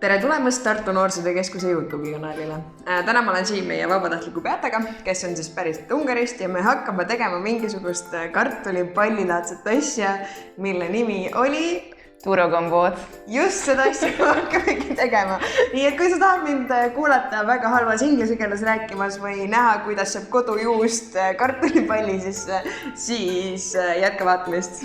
Tere tulemast Tartu Noorsootöö Keskuse YouTube'i kanalile. Täna ma olen siin meie vabatahtliku Beataga, kes on siis pärit Ungarist ja me hakkame tegema mingisugust kartulipallilaadset asja, mille nimi oli... Turogombot. Just seda asja me hakkamegi tegema. Nii et kui sa tahad mind kuulata väga halvas inglise keeles rääkimas või näha, kuidas saab kodujuust kartulipalli, siis jätka vaatamist.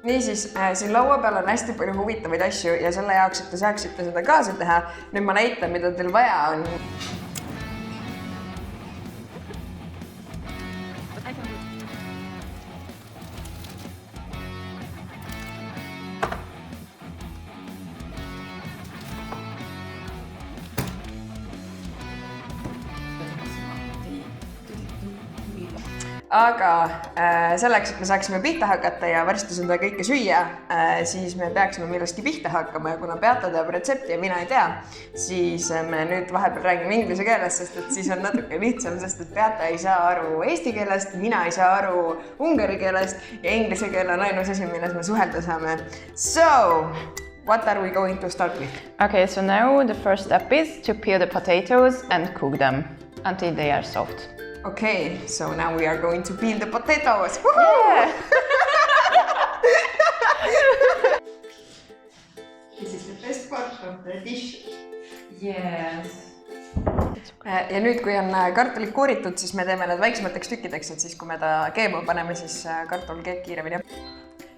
Niisiis, siin laua peal on hästi palju huvitavaid asju ja selle jaoks, et te saaksite seda kaasa teha, nüüd ma näitan, mida teil vaja on. Aga selleks, et me saaksime pihta hakata ja varsti seda kõike süüa, siis me peaksime millestki pihta hakkama ja kuna Beata teab retsepti ja mina ei tea, siis me nüüd vahepeal räägime inglise keeles, sest et siis on natuke lihtsam, sest et Beata ei saa aru eesti keelest, mina ei saa aru ungari keelest ja inglise keel on ainus asi, milles me suhelda saame. So, what are we going to start with? Okay, so now the first step is to peel the potatoes and cook them until they are soft. Okay, so now we are going to peel the potatoes. Yeah. This is the best part of the dish. Yes. Ja nüüd, kui on kartulit kuuritud, siis me teeme need väiksemateks tükkideks, et siis kui me ta keema paneme, siis kartul keeb kiiremini.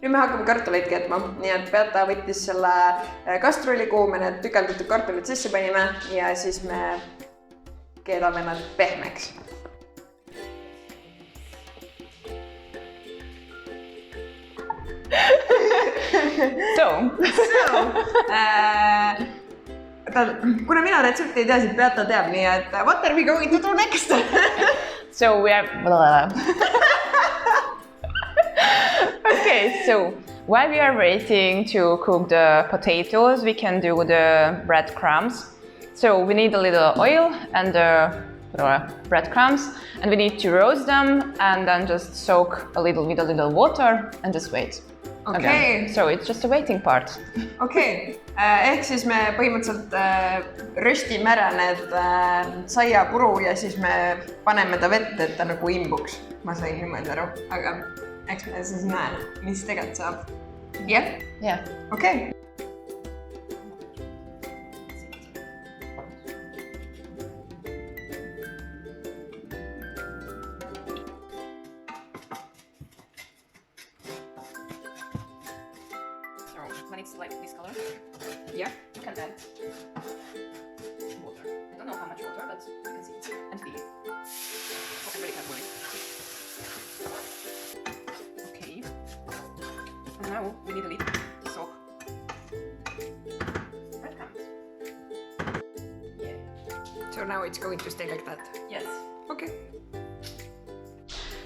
Nüüd me hakkame kartuleid keetma, nii et Beata võttis selle kastrulli, kuhu me need tükeldatud kartulid sisse panime ja siis me keedame nad pehmeks. Kuna mina retsepti ei tea, siis Beata teab, nii et what are we going to do next? So we are... Okay, so while we are waiting to cook the potatoes, we can do the breadcrumbs. So we need a little oil and breadcrumbs, and we need to roast them and then just soak a little with a little water and just wait. Okay. So it's just a waiting part. Okay. Ehk siis me põhimõtteliselt röstime ära need saiapuru ja siis me paneme ta vette, et ta nagu imbuks. Ma sain niimoodi aru, aga eks me siis näe, mis tegelikult saab. Jah? Yeah. Okay. When it's like this color, Yeah. you can add water. I don't know how much water, but you can see it and feel it. Oh, I'm really careful. Okay. And now we need a little to soak breadcrumbs. Yeah. So now it's going to stay like that. Yes. Okay.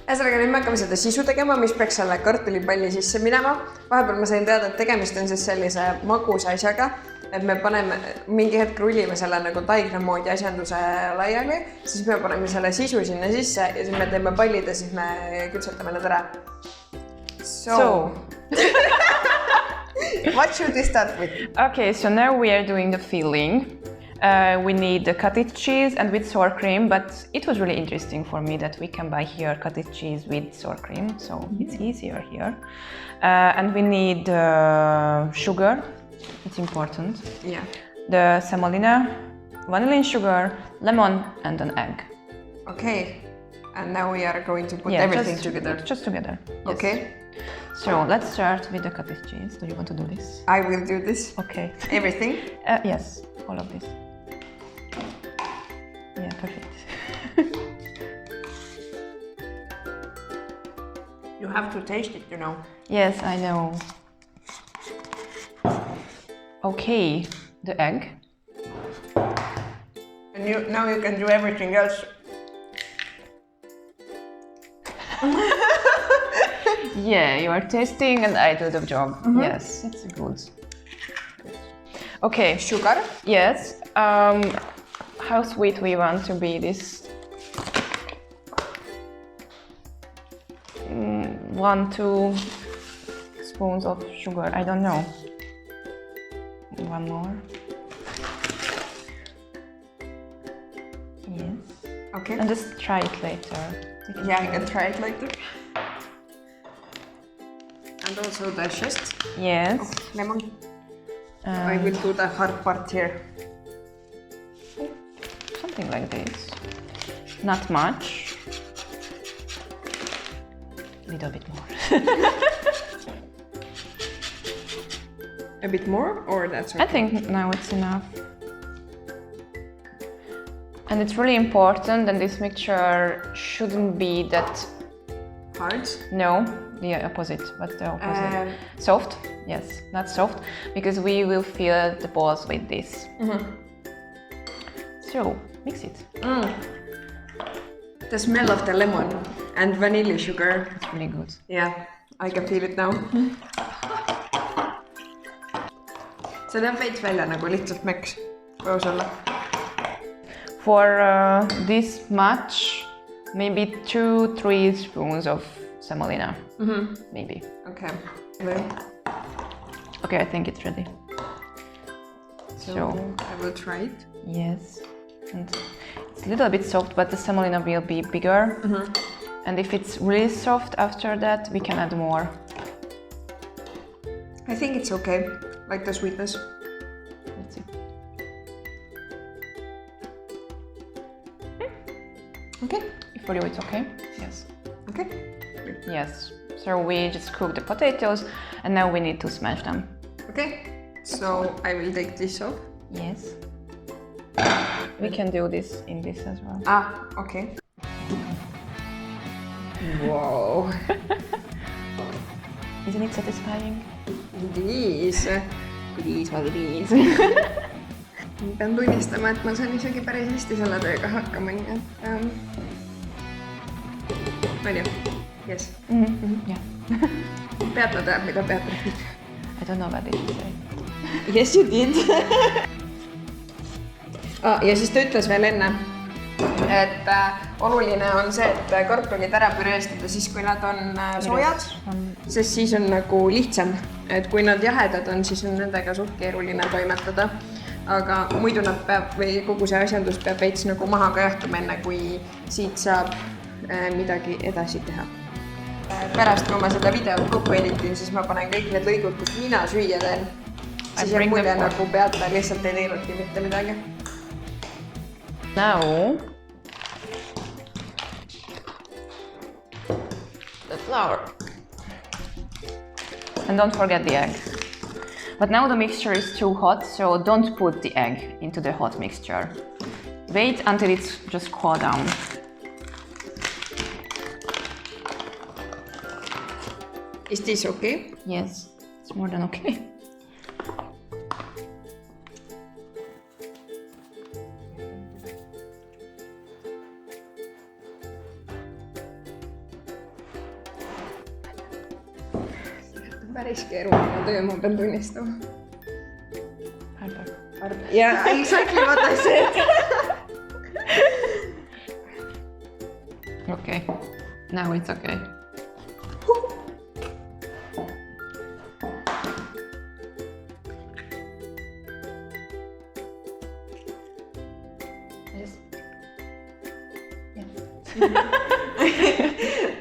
Äsraga nüüd me hakkame seda sisu tegema, mis peaks selle kartulipalli sisse minema. Vahepeal ma sain teada, et tegemist on siis sellise magusa asjaga, et me paneme mingi hetk rullime selle nagu taigna moodi asjanduse laiali, siis me paneme selle sisu sinna sisse ja siis me teeme pallid ja siis me küpsetame need ära. So. What should we start with? Okay, so now we are doing the filling. We need the cottage cheese and with sour cream, but it was really interesting for me that we can buy here cottage cheese with sour cream, so it's easier here. And we need sugar, it's important. Yeah. The semolina, vanilla sugar, lemon and an egg. Okay. And now we are going to put everything together. Just together. Yes. Okay. So let's start with the cottage cheese. Do you want to do this? I will do this. Okay. Everything? Yes, all of this. Yeah, perfect. You have to taste it, you know. Yes, I know. Okay, the egg. And now you can do everything else. Yeah, you are tasting and I do the job. Mm-hmm. Yes, it's good. Okay. Sugar? Yes. How sweet we want to be this 1-2 spoons of sugar. I don't know. One more. Yes. Okay. And just try it later. Yeah, I can try it later. And also the zest. Yes. Lemon. I will do the hard part here. Something like this. Not much. A little bit more. A bit more, or that's okay? I think now it's enough. And it's really important that this mixture shouldn't be that Hard? no, the opposite. What's the opposite? Soft? Yes, not soft, because we will fill the balls with this. So mix it. The smell of the lemon and vanilla sugar. It's really good. Yeah, I can feel it now. see näeb veits välja nagu lihtsalt meks, koos olla. For this much, maybe 2-3 spoons of semolina. Maybe. Okay. Okay, I think it's ready. So I will try it. yes, and it's a little bit soft, but the semolina will be bigger. And if it's really soft after that, we can add more. I think it's okay, like the sweetness. Let's see. Okay. For you, it's okay? Yes. Okay. Yes. So we just cook the potatoes, and now we need to smash them. Okay. So I will take this off. Yes. We can do this in this as well. Ah, okay. Wow. Isn't it satisfying? Please. Please, please. Pean tunnistama, et ma saan isegi päris hästi selle tööga hakkama, nii et on ju? Yes. Yeah. Beata teab, mida Beata räägib. I don't know what it is. Yes, you did. Ja siis ta ütles veel enne, et oluline on see, et kartulid ära püreestada siis, kui nad on soojad, sest siis on nagu lihtsam. Et kui nad jahedad on, siis on nendega suht keeruline toimetada. Aga muidu nad peab, või kogu see asjandus peab veits nagu maha kajahtuma enne, kui siit saab midagi edasi teha. Pärast, kui ma seda videot kokku editin, siis ma panen kõik need lõigud, kus mina süüa teen. Siis jääb mulje nagu Beata lihtsalt ei teinudki mitte midagi. Now, the flour. And don't forget the egg. But now the mixture is too hot, so don't put the egg into the hot mixture. Wait until it's just cooled down. Is this okay? Yes, it's more than okay. Päris keeruline töö, ma pean tunnistama. Harder. Yeah, exactly what I said. Okay, now it's okay.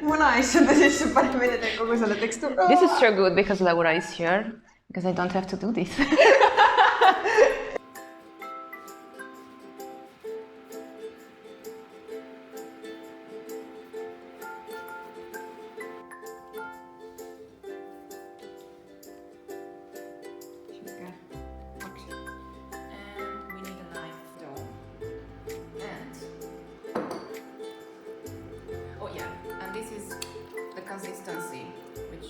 Munaasjade sisse panemine teeb kogu selle tekstuur. This is so good because Laura is here, because I don't have to do this. We need a knife dough. And oh yeah, and this is the consistency, which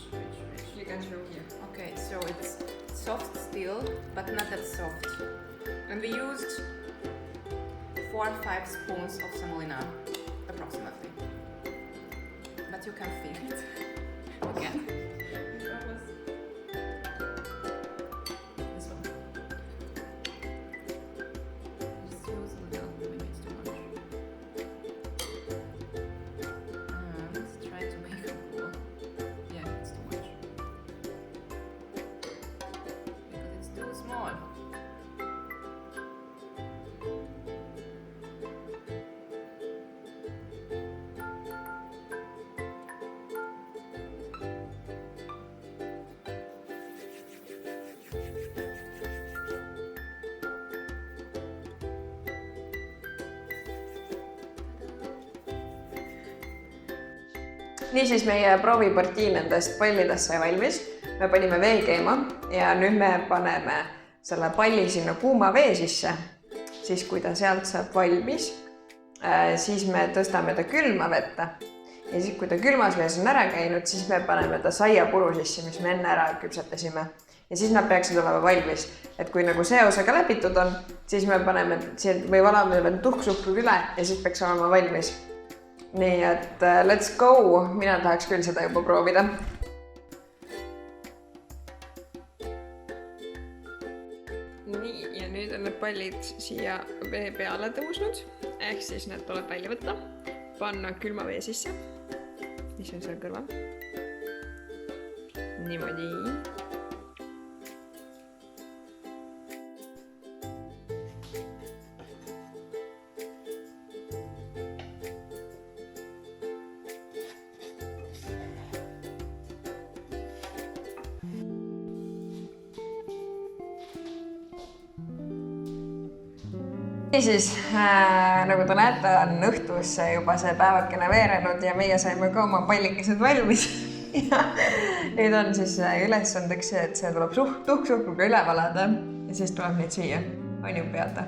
You can show here. okay, so it's soft still, but not that soft. And we used 4 or 5 spoons of semolina, approximately. But you can feel it again. This one. Just use a little, maybe it's too much. And try to make a ball. Niisiis meie proovipartii nendest pallidest sai valmis. Me panime vee keema ja nüüd me paneme selle palli sinna kuuma vee sisse. Siis kui ta sealt saab valmis, siis me tõstame ta külma vette. Ja siis kui ta külmas vees on ära käinud, siis me paneme ta saiapuru sisse, mis me enne ära küpsetasime. Ja siis nad peaksid olema valmis. Et kui nagu see osa ka läbitud on, siis me paneme või valame veel tuhksuhkrut üle ja siis peaks olema valmis. Nii et let's go! Mina tahaks küll seda juba proovida. Nii, ja nüüd on need pallid siia vee peale tõusnud. Ehk siis need tuleb välja võtta, panna külma vee sisse, mis on seal kõrval. Niimoodi. Niisiis, nagu te näete, on õhtus juba see päevakene veerenud ja meie saime ka oma pallikesed valmis. Ja nüüd on siis ülesandeks see, et see tuleb tuhksuhkruga üle valada ja siis tuleb neid süüa. On ju peata?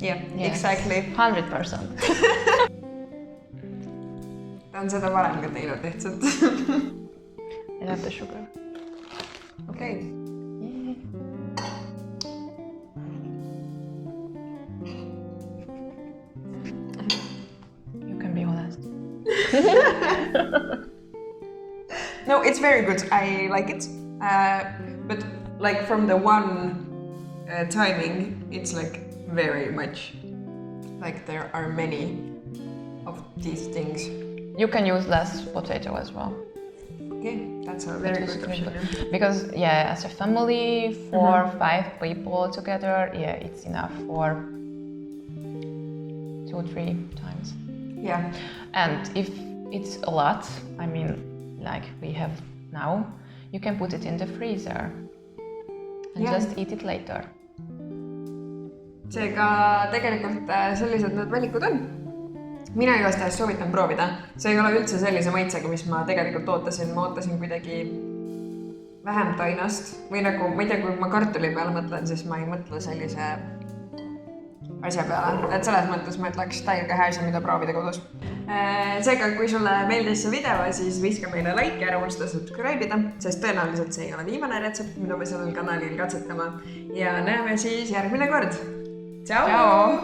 Yeah, exactly. 100%. Ta on seda varem ka teinud lihtsalt. I love the sugar. Okay. No, it's very good. I like it. But like from the one timing, it's like very much. Like there are many of these things. You can use less potato as well. Okay, that's a very good option. Because yeah, as a family, 4 or 5 people together, yeah, it's enough for 2 or 3 times. Yeah. And if it's a lot, I mean, like we have now, you can put it in the freezer and just eat it later. Seega tegelikult sellised need valikud on. Mina igastahes soovitan proovida. See ei ole üldse sellise maitsega, mis ma tegelikult ootasin. Ma ootasin kuidagi vähem tainast. Või nagu, ma ei tea, kui ma kartuli peale mõtlen, siis ma ei mõtle sellise asja peale. Et selles mõttes ma ütleks täiega hää asi, mida proovida kodus. Seega, kui sulle meeldis see video, siis viska meile like ja ära unusta subscribe'ida, sest tõenäoliselt see ei ole viimane retsept, mida me sellel kanalil katsetama. Ja näeme siis järgmine kord. Ciao!